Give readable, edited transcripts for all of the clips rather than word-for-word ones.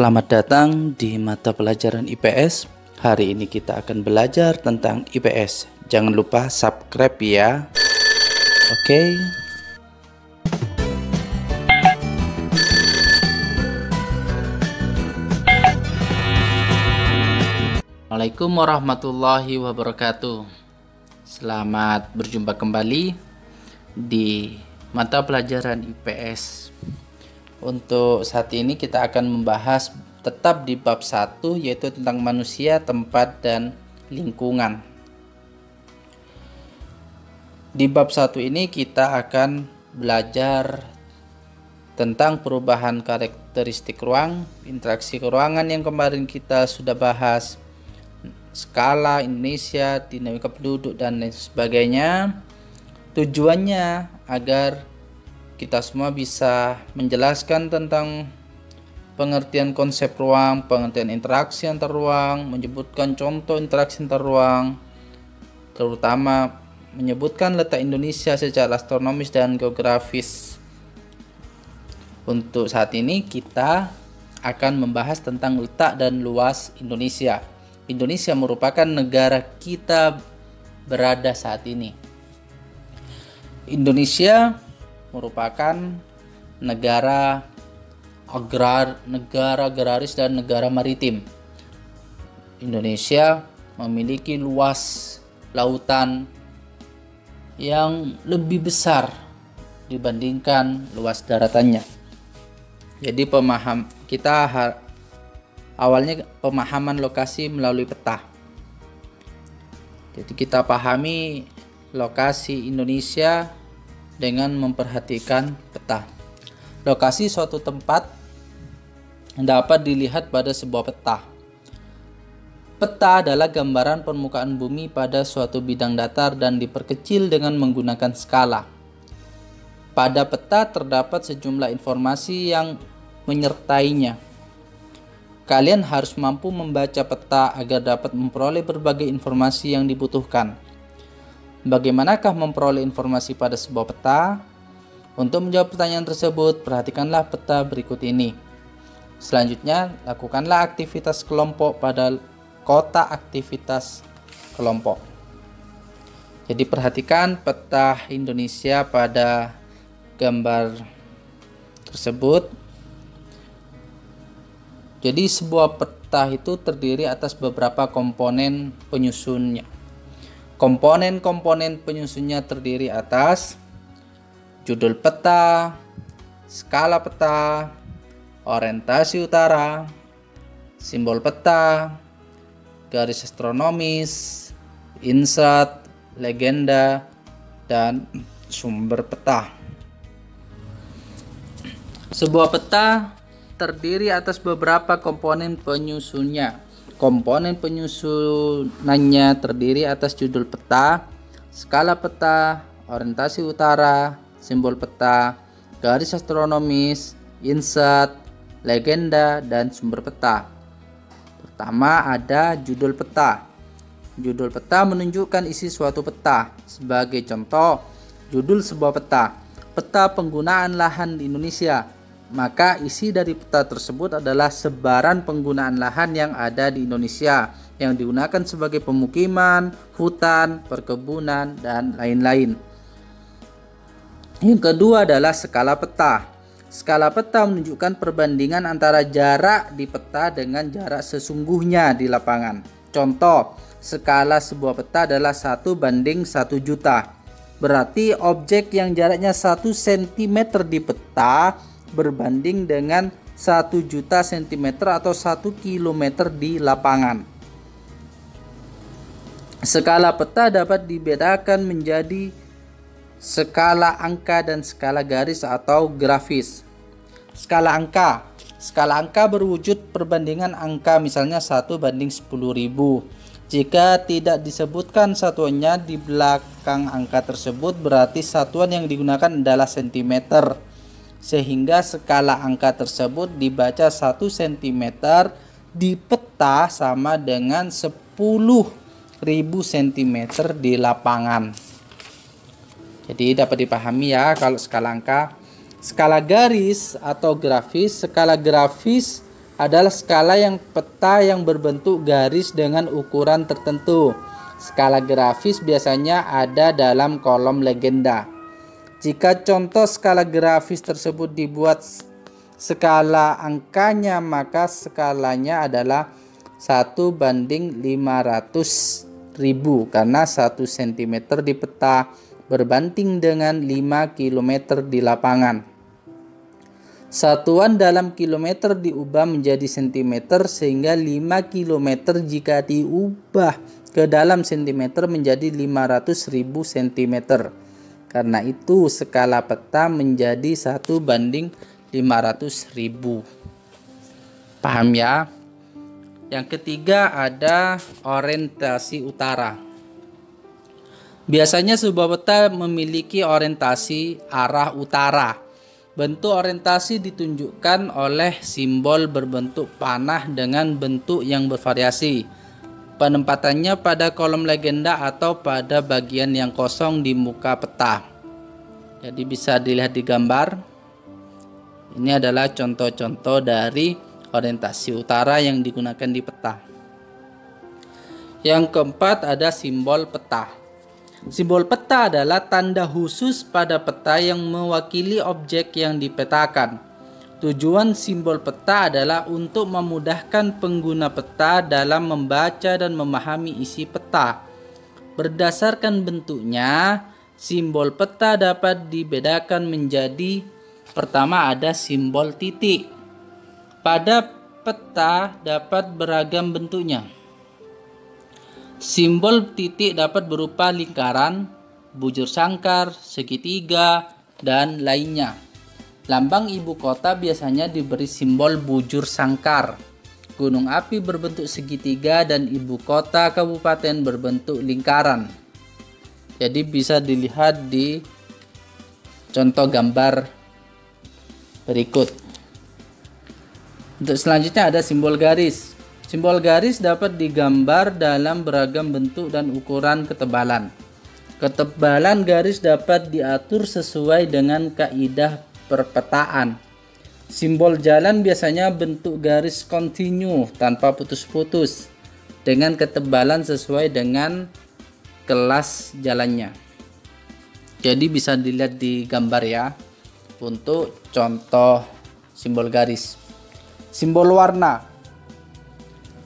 Selamat datang di mata pelajaran IPS. Hari ini kita akan belajar tentang IPS. Jangan lupa subscribe ya. Oke. Assalamualaikum warahmatullahi wabarakatuh. Selamat berjumpa kembali di mata pelajaran IPS. Untuk saat ini kita akan membahas tetap di bab 1, yaitu tentang manusia, tempat, dan lingkungan. Di bab 1 ini kita akan belajar tentang perubahan karakteristik ruang, interaksi ruangan yang kemarin kita sudah bahas, skala Indonesia, dinamika penduduk, dan lain sebagainya. Tujuannya agar kita semua bisa menjelaskan tentang pengertian konsep ruang, pengertian interaksi antar ruang, menyebutkan contoh interaksi antar ruang, terutama menyebutkan letak Indonesia secara astronomis dan geografis. Untuk saat ini kita akan membahas tentang letak dan luas Indonesia. Indonesia merupakan negara kita berada saat ini. Indonesia merupakan negara agraris dan negara maritim. Indonesia memiliki luas lautan yang lebih besar dibandingkan luas daratannya. Jadi awalnya pemahaman lokasi melalui peta. Jadi kita pahami lokasi Indonesia dengan memperhatikan peta. Lokasi suatu tempat dapat dilihat pada sebuah peta. Peta adalah gambaran permukaan bumi pada suatu bidang datar dan diperkecil dengan menggunakan skala. Pada peta terdapat sejumlah informasi yang menyertainya. Kalian harus mampu membaca peta agar dapat memperoleh berbagai informasi yang dibutuhkan. Bagaimanakah memperoleh informasi pada sebuah peta? Untuk menjawab pertanyaan tersebut, perhatikanlah peta berikut ini. Selanjutnya, lakukanlah aktivitas kelompok pada kotak aktivitas kelompok. Jadi perhatikan peta Indonesia pada gambar tersebut. Jadi sebuah peta itu terdiri atas beberapa komponen penyusunnya. Komponen-komponen penyusunnya terdiri atas judul peta, skala peta, orientasi utara, simbol peta, garis astronomis, insert, legenda, dan sumber peta. Sebuah peta terdiri atas beberapa komponen penyusunnya. Komponen penyusunannya terdiri atas judul peta, skala peta, orientasi utara, simbol peta, garis astronomis, insert, legenda, dan sumber peta. Pertama ada judul peta. Judul peta menunjukkan isi suatu peta. Sebagai contoh, judul sebuah peta, peta penggunaan lahan di Indonesia. Maka isi dari peta tersebut adalah sebaran penggunaan lahan yang ada di Indonesia yang digunakan sebagai pemukiman, hutan, perkebunan, dan lain-lain. Yang kedua adalah skala peta. Skala peta menunjukkan perbandingan antara jarak di peta dengan jarak sesungguhnya di lapangan. Contoh, skala sebuah peta adalah 1:1 juta. Berarti objek yang jaraknya 1 cm di peta berbanding dengan 1 juta cm atau 1 km di lapangan. Skala peta dapat dibedakan menjadi skala angka dan skala garis atau grafis. Skala angka berwujud perbandingan angka, misalnya 1:10.000. Jika tidak disebutkan satuannya di belakang angka tersebut, berarti satuan yang digunakan adalah cm. Sehingga skala angka tersebut dibaca 1 cm di peta sama dengan 10.000 cm di lapangan. Jadi dapat dipahami ya kalau skala angka. Skala garis atau grafis, skala grafis adalah skala peta yang berbentuk garis dengan ukuran tertentu. Skala grafis biasanya ada dalam kolom legenda. Jika contoh skala grafis tersebut dibuat skala angkanya, maka skalanya adalah 1:500.000 karena 1 cm di peta berbanding dengan 5 km di lapangan. Satuan dalam kilometer diubah menjadi cm sehingga 5 km jika diubah ke dalam cm menjadi 500.000 cm. Karena itu skala peta menjadi 1:500.000. Paham ya? Yang ketiga ada orientasi utara. Biasanya sebuah peta memiliki orientasi arah utara. Bentuk orientasi ditunjukkan oleh simbol berbentuk panah dengan bentuk yang bervariasi. Penempatannya pada kolom legenda atau pada bagian yang kosong di muka peta. Jadi bisa dilihat di gambar. Ini adalah contoh-contoh dari orientasi utara yang digunakan di peta. Yang keempat ada simbol peta. Simbol peta adalah tanda khusus pada peta yang mewakili objek yang dipetakan. Tujuan simbol peta adalah untuk memudahkan pengguna peta dalam membaca dan memahami isi peta. Berdasarkan bentuknya, simbol peta dapat dibedakan menjadi: pertama ada simbol titik. Pada peta dapat beragam bentuknya. Simbol titik dapat berupa lingkaran, bujur sangkar, segitiga, dan lainnya. Lambang ibu kota biasanya diberi simbol bujur sangkar. Gunung api berbentuk segitiga dan ibu kota kabupaten berbentuk lingkaran. Jadi bisa dilihat di contoh gambar berikut. Untuk selanjutnya ada simbol garis. Simbol garis dapat digambar dalam beragam bentuk dan ukuran ketebalan. Ketebalan garis dapat diatur sesuai dengan kaidah perpetaan. Simbol jalan biasanya bentuk garis kontinu tanpa putus-putus dengan ketebalan sesuai dengan kelas jalannya. Jadi bisa dilihat di gambar ya untuk contoh simbol garis. Simbol warna.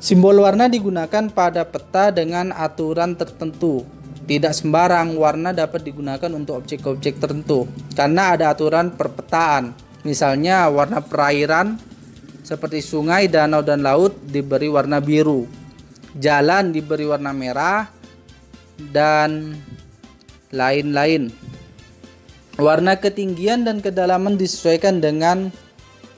Simbol warna digunakan pada peta dengan aturan tertentu. Tidak sembarang warna dapat digunakan untuk objek-objek tertentu karena ada aturan perpetaan. Misalnya warna perairan seperti sungai, danau, dan laut diberi warna biru. Jalan diberi warna merah dan lain-lain. Warna ketinggian dan kedalaman disesuaikan dengan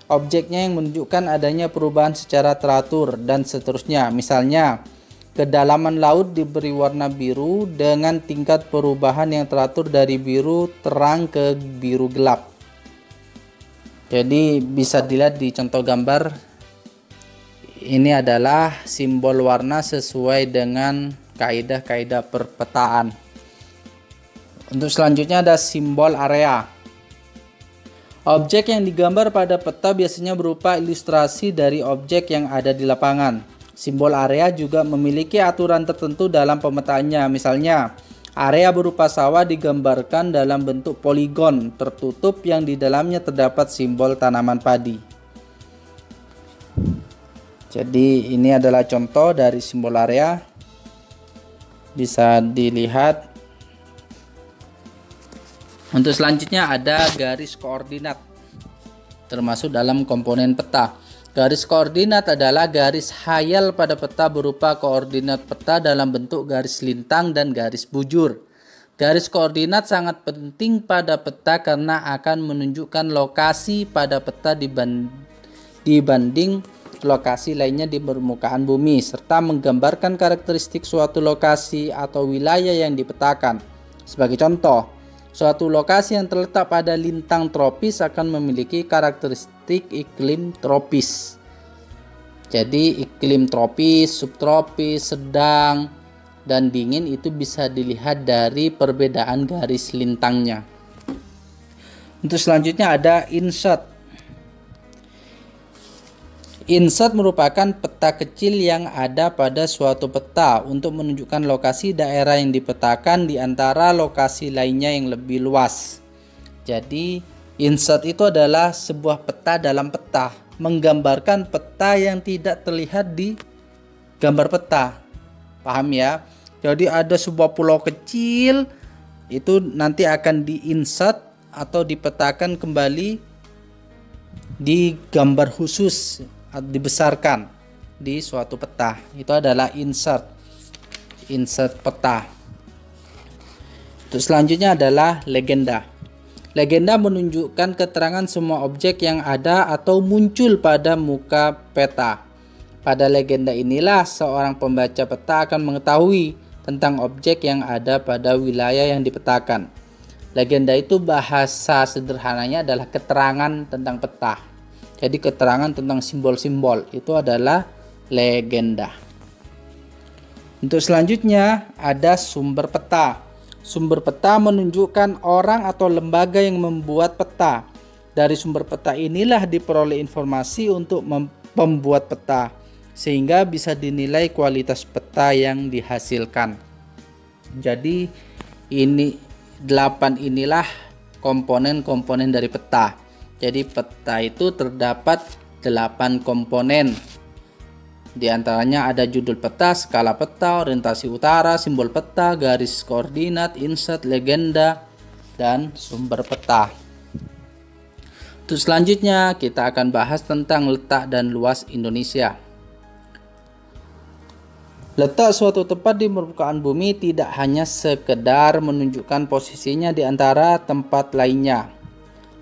objeknya yang menunjukkan adanya perubahan secara teratur dan seterusnya. Misalnya, kedalaman laut diberi warna biru dengan tingkat perubahan yang teratur dari biru terang ke biru gelap. Jadi bisa dilihat di contoh gambar. Ini adalah simbol warna sesuai dengan kaidah-kaidah perpetaan. Untuk selanjutnya ada simbol area. Objek yang digambar pada peta biasanya berupa ilustrasi dari objek yang ada di lapangan. Simbol area juga memiliki aturan tertentu dalam pemetaannya. Misalnya, area berupa sawah digambarkan dalam bentuk poligon tertutup yang di dalamnya terdapat simbol tanaman padi. Jadi ini adalah contoh dari simbol area. Bisa dilihat. Untuk selanjutnya ada garis koordinat, termasuk dalam komponen peta. Garis koordinat adalah garis khayal pada peta berupa koordinat peta dalam bentuk garis lintang dan garis bujur. Garis koordinat sangat penting pada peta karena akan menunjukkan lokasi pada peta dibanding lokasi lainnya di permukaan bumi, serta menggambarkan karakteristik suatu lokasi atau wilayah yang dipetakan. Sebagai contoh, suatu lokasi yang terletak pada lintang tropis akan memiliki karakteristik iklim tropis. Jadi iklim tropis, subtropis, sedang, dan dingin itu bisa dilihat dari perbedaan garis lintangnya. Untuk selanjutnya ada insert. Insert merupakan peta kecil yang ada pada suatu peta untuk menunjukkan lokasi daerah yang dipetakan di antara lokasi lainnya yang lebih luas. Jadi, insert itu adalah sebuah peta dalam peta, menggambarkan peta yang tidak terlihat di gambar peta. Paham ya? Jadi ada sebuah pulau kecil, itu nanti akan di-insert atau dipetakan kembali di gambar khusus, dibesarkan di suatu peta. Itu adalah insert peta. Terus selanjutnya adalah legenda. Legenda menunjukkan keterangan semua objek yang ada atau muncul pada muka peta. Pada legenda inilah seorang pembaca peta akan mengetahui tentang objek yang ada pada wilayah yang dipetakan. Legenda itu bahasa sederhananya adalah keterangan tentang peta. Jadi keterangan tentang simbol-simbol itu adalah legenda. Untuk selanjutnya ada sumber peta. Sumber peta menunjukkan orang atau lembaga yang membuat peta. Dari sumber peta inilah diperoleh informasi untuk membuat peta, sehingga bisa dinilai kualitas peta yang dihasilkan. Jadi ini 8 inilah komponen-komponen dari peta. Jadi peta itu terdapat 8 komponen. Di antaranya ada judul peta, skala peta, orientasi utara, simbol peta, garis koordinat, insert, legenda, dan sumber peta. Terus selanjutnya kita akan bahas tentang letak dan luas Indonesia. Letak suatu tempat di permukaan bumi tidak hanya sekedar menunjukkan posisinya di antara tempat lainnya.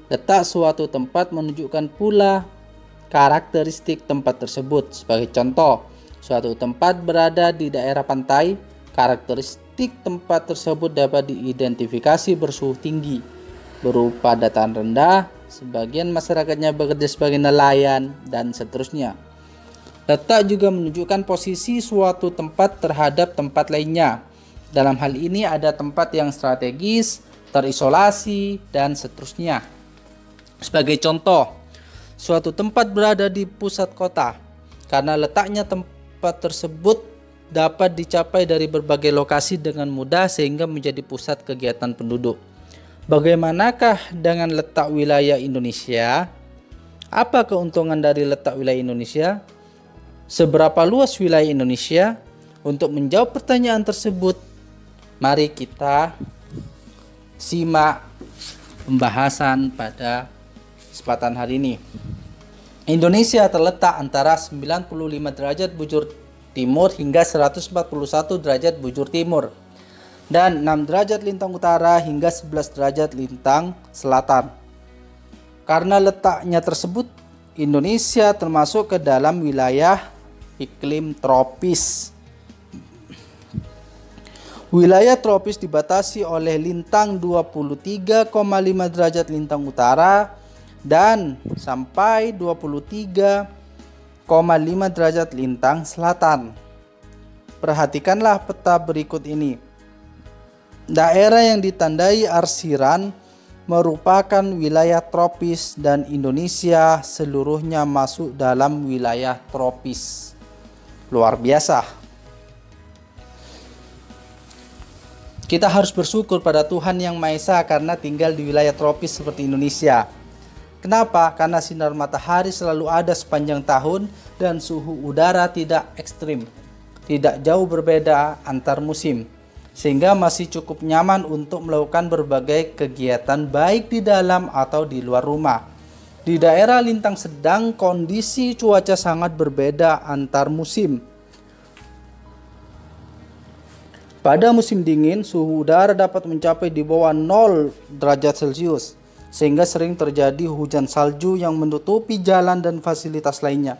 Letak suatu tempat menunjukkan pula karakteristik tempat tersebut. Sebagai contoh, suatu tempat berada di daerah pantai, karakteristik tempat tersebut dapat diidentifikasi bersuhu tinggi, berupa dataran rendah, sebagian masyarakatnya bekerja sebagai nelayan, dan seterusnya. Letak juga menunjukkan posisi suatu tempat terhadap tempat lainnya. Dalam hal ini ada tempat yang strategis, terisolasi, dan seterusnya. Sebagai contoh, suatu tempat berada di pusat kota. Karena letaknya tempat tersebut dapat dicapai dari berbagai lokasi dengan mudah sehingga menjadi pusat kegiatan penduduk. Bagaimanakah dengan letak wilayah Indonesia? Apa keuntungan dari letak wilayah Indonesia? Seberapa luas wilayah Indonesia? Untuk menjawab pertanyaan tersebut, mari kita simak pembahasan pada kesempatan hari ini. Indonesia terletak antara 95 derajat bujur timur hingga 141 derajat bujur timur dan 6 derajat lintang utara hingga 11 derajat lintang selatan. Karena letaknya tersebut, Indonesia termasuk ke dalam wilayah iklim tropis. Wilayah tropis dibatasi oleh lintang 23,5 derajat lintang utara dan sampai 23,5 derajat lintang selatan. Perhatikanlah peta berikut ini. Daerah yang ditandai arsiran merupakan wilayah tropis dan Indonesia seluruhnya masuk dalam wilayah tropis. Luar biasa. Kita harus bersyukur pada Tuhan Yang Maha Esa karena tinggal di wilayah tropis seperti Indonesia. Kenapa? Karena sinar matahari selalu ada sepanjang tahun dan suhu udara tidak ekstrim, tidak jauh berbeda antar musim, sehingga masih cukup nyaman untuk melakukan berbagai kegiatan baik di dalam atau di luar rumah. Di daerah lintang sedang, kondisi cuaca sangat berbeda antar musim. Pada musim dingin, suhu udara dapat mencapai di bawah 0 derajat Celcius, sehingga sering terjadi hujan salju yang menutupi jalan dan fasilitas lainnya.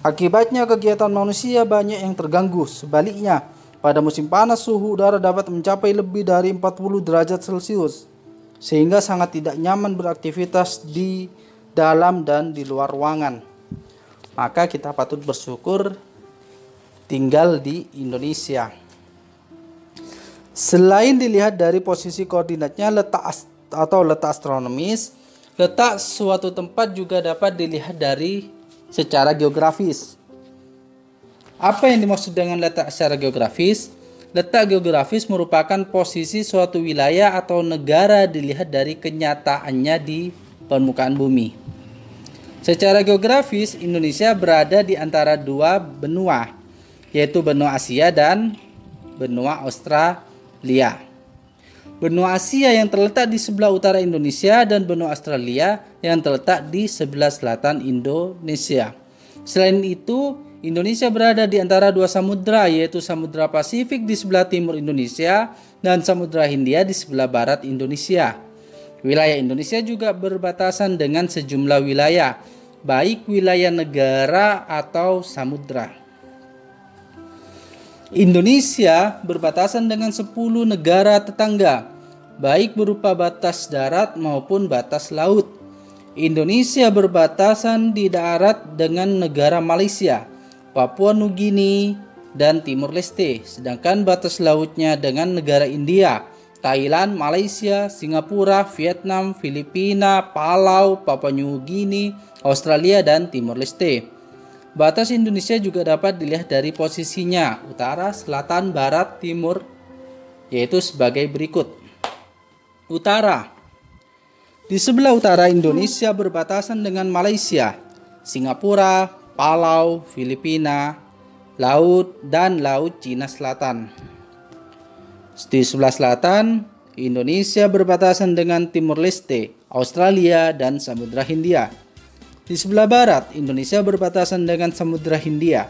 Akibatnya kegiatan manusia banyak yang terganggu. Sebaliknya, pada musim panas suhu udara dapat mencapai lebih dari 40 derajat Celcius, sehingga sangat tidak nyaman beraktivitas di dalam dan di luar ruangan. Maka kita patut bersyukur tinggal di Indonesia. Selain dilihat dari posisi koordinatnya, letak astronomis, letak suatu tempat juga dapat dilihat dari secara geografis. Apa yang dimaksud dengan letak secara geografis? Letak geografis merupakan posisi suatu wilayah atau negara dilihat dari kenyataannya di permukaan bumi. Secara geografis, Indonesia berada di antara dua benua, yaitu benua Asia dan benua Australia. Benua Asia yang terletak di sebelah utara Indonesia dan benua Australia yang terletak di sebelah selatan Indonesia. Selain itu, Indonesia berada di antara dua samudra, yaitu Samudra Pasifik di sebelah timur Indonesia dan Samudra Hindia di sebelah barat Indonesia. Wilayah Indonesia juga berbatasan dengan sejumlah wilayah, baik wilayah negara atau samudra. Indonesia berbatasan dengan 10 negara tetangga, baik berupa batas darat maupun batas laut. Indonesia berbatasan di darat dengan negara Malaysia, Papua Nugini, dan Timor Leste, sedangkan batas lautnya dengan negara India, Thailand, Malaysia, Singapura, Vietnam, Filipina, Palau, Papua New Guinea, Australia, dan Timor Leste. Batas Indonesia juga dapat dilihat dari posisinya, utara, selatan, barat, timur, yaitu sebagai berikut. Utara. Di sebelah utara Indonesia berbatasan dengan Malaysia, Singapura, Palau, Filipina, Laut, dan Laut Cina Selatan. Di sebelah selatan, Indonesia berbatasan dengan Timor Leste, Australia, dan Samudra Hindia. Di sebelah barat, Indonesia berbatasan dengan Samudra Hindia.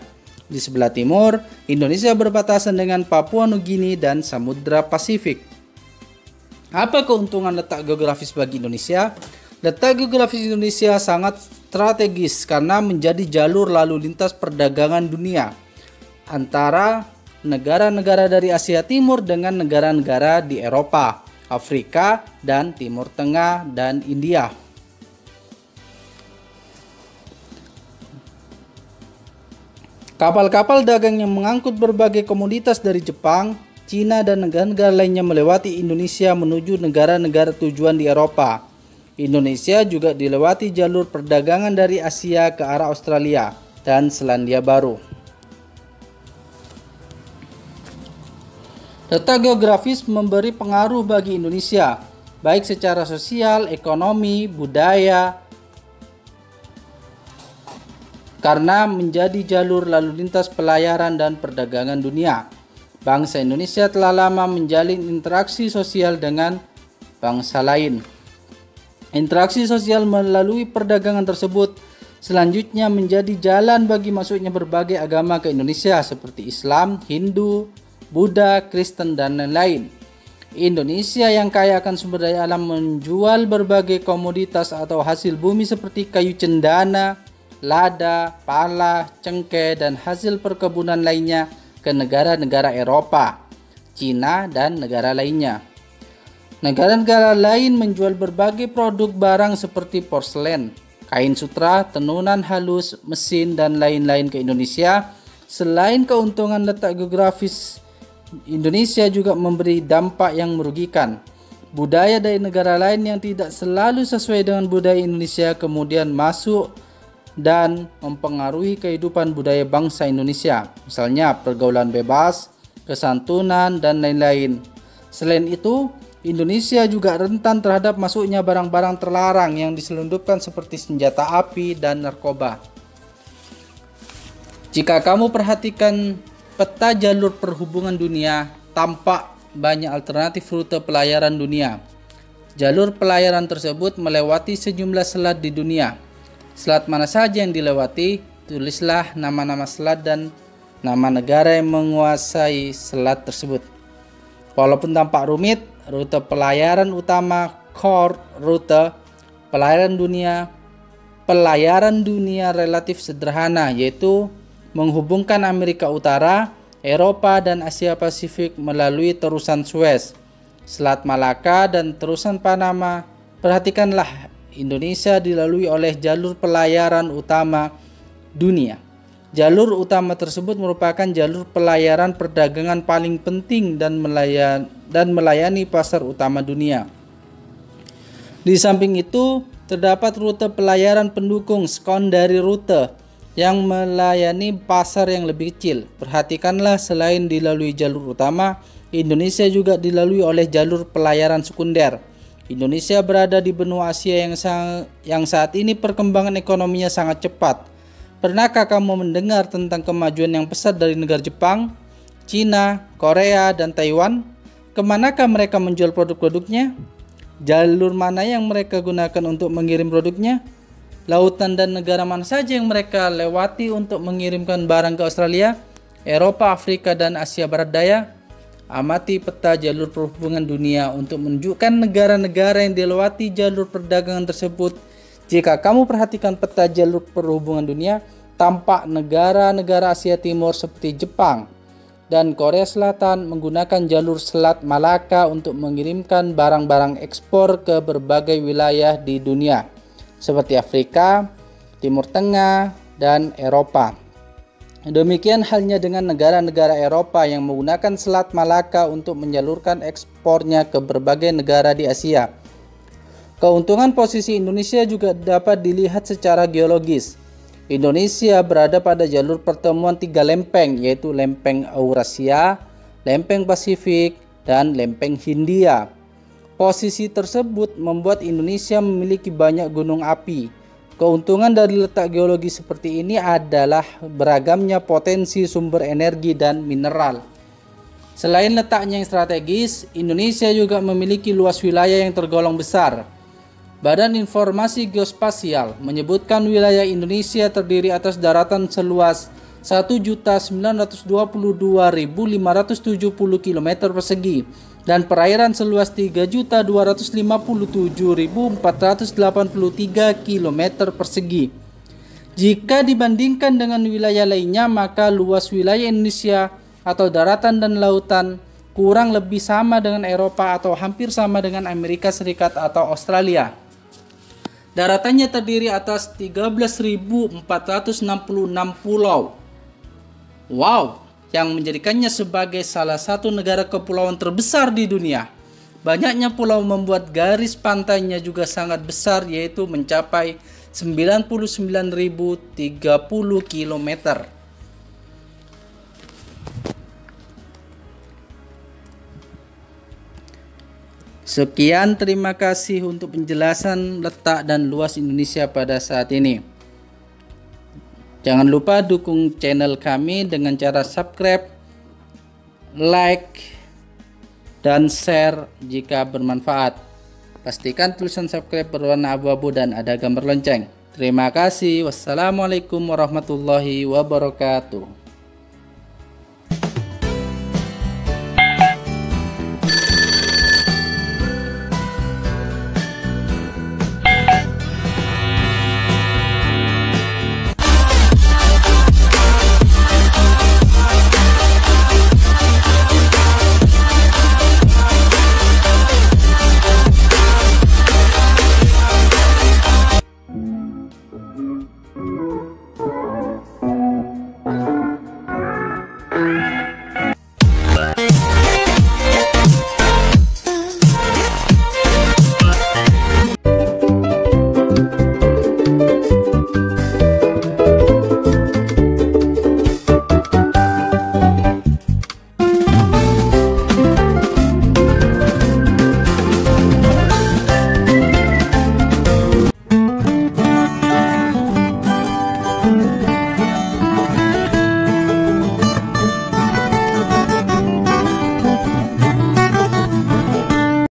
Di sebelah timur, Indonesia berbatasan dengan Papua Nugini dan Samudra Pasifik. Apa keuntungan letak geografis bagi Indonesia? Letak geografis Indonesia sangat strategis karena menjadi jalur lalu lintas perdagangan dunia antara negara-negara dari Asia Timur dengan negara-negara di Eropa, Afrika, dan Timur Tengah dan India. Kapal-kapal dagang yang mengangkut berbagai komoditas dari Jepang, Cina, dan negara-negara lainnya melewati Indonesia menuju negara-negara tujuan di Eropa. Indonesia juga dilewati jalur perdagangan dari Asia ke arah Australia dan Selandia Baru. Letak geografis memberi pengaruh bagi Indonesia, baik secara sosial, ekonomi, budaya, karena menjadi jalur lalu lintas pelayaran dan perdagangan dunia. Bangsa Indonesia telah lama menjalin interaksi sosial dengan bangsa lain. Interaksi sosial melalui perdagangan tersebut selanjutnya menjadi jalan bagi masuknya berbagai agama ke Indonesia seperti Islam, Hindu, Buddha, Kristen, dan lain-lain. Indonesia yang kaya akan sumber daya alam menjual berbagai komoditas atau hasil bumi seperti kayu cendana, lada, pala, cengkeh, dan hasil perkebunan lainnya ke negara-negara Eropa, Cina, dan negara lainnya. Negara-negara lain menjual berbagai produk barang seperti porselen, kain sutra, tenunan halus, mesin, dan lain-lain ke Indonesia. Selain keuntungan letak geografis, Indonesia juga memberi dampak yang merugikan. Budaya dari negara lain yang tidak selalu sesuai dengan budaya Indonesia kemudian masuk dan mempengaruhi kehidupan budaya bangsa Indonesia, misalnya pergaulan bebas, kesantunan, dan lain-lain. Selain itu, Indonesia juga rentan terhadap masuknya barang-barang terlarang yang diselundupkan seperti senjata api dan narkoba. Jika kamu perhatikan peta jalur perhubungan dunia, tampak banyak alternatif rute pelayaran dunia. Jalur pelayaran tersebut melewati sejumlah selat di dunia. Selat mana saja yang dilewati, tulislah nama-nama selat dan nama negara yang menguasai selat tersebut. Walaupun tampak rumit, rute pelayaran utama core rute pelayaran dunia relatif sederhana, yaitu menghubungkan Amerika Utara, Eropa, dan Asia Pasifik melalui terusan Suez, Selat Malaka, dan terusan Panama. Perhatikanlah, Indonesia dilalui oleh jalur pelayaran utama dunia. Jalur utama tersebut merupakan jalur pelayaran perdagangan paling penting dan melayani pasar utama dunia. Di samping itu, terdapat rute pelayaran pendukung sekondari rute yang melayani pasar yang lebih kecil. Perhatikanlah, selain dilalui jalur utama, Indonesia juga dilalui oleh jalur pelayaran sekunder. Indonesia berada di benua Asia yang saat ini perkembangan ekonominya sangat cepat. Pernahkah kamu mendengar tentang kemajuan yang pesat dari negara Jepang, Cina, Korea, dan Taiwan? Kemanakah mereka menjual produk-produknya? Jalur mana yang mereka gunakan untuk mengirim produknya? Lautan dan negara mana saja yang mereka lewati untuk mengirimkan barang ke Australia, Eropa, Afrika, dan Asia Barat Daya? Amati peta jalur perhubungan dunia untuk menunjukkan negara-negara yang dilewati jalur perdagangan tersebut. Jika kamu perhatikan peta jalur perhubungan dunia, tampak negara-negara Asia Timur seperti Jepang dan Korea Selatan menggunakan jalur Selat Malaka untuk mengirimkan barang-barang ekspor ke berbagai wilayah di dunia, seperti Afrika, Timur Tengah, dan Eropa. Demikian halnya dengan negara-negara Eropa yang menggunakan Selat Malaka untuk menyalurkan ekspornya ke berbagai negara di Asia. Keuntungan posisi Indonesia juga dapat dilihat secara geologis. Indonesia berada pada jalur pertemuan 3 lempeng, yaitu lempeng Eurasia, lempeng Pasifik, dan lempeng Hindia. Posisi tersebut membuat Indonesia memiliki banyak gunung api. Keuntungan dari letak geologi seperti ini adalah beragamnya potensi sumber energi dan mineral. Selain letaknya yang strategis, Indonesia juga memiliki luas wilayah yang tergolong besar. Badan Informasi Geospasial menyebutkan wilayah Indonesia terdiri atas daratan seluas 1.922.570 km persegi dan perairan seluas 3.257.483 km persegi. Jika dibandingkan dengan wilayah lainnya, maka luas wilayah Indonesia atau daratan dan lautan kurang lebih sama dengan Eropa atau hampir sama dengan Amerika Serikat atau Australia. Daratannya terdiri atas 13.466 pulau. Wow, yang menjadikannya sebagai salah satu negara kepulauan terbesar di dunia. Banyaknya pulau membuat garis pantainya juga sangat besar, yaitu mencapai 99.030 km. Sekian, terima kasih untuk penjelasan letak dan luas Indonesia pada saat ini. Jangan lupa dukung channel kami dengan cara subscribe, like, dan share jika bermanfaat. Pastikan tulisan subscribe berwarna abu-abu dan ada gambar lonceng. Terima kasih. Wassalamualaikum warahmatullahi wabarakatuh.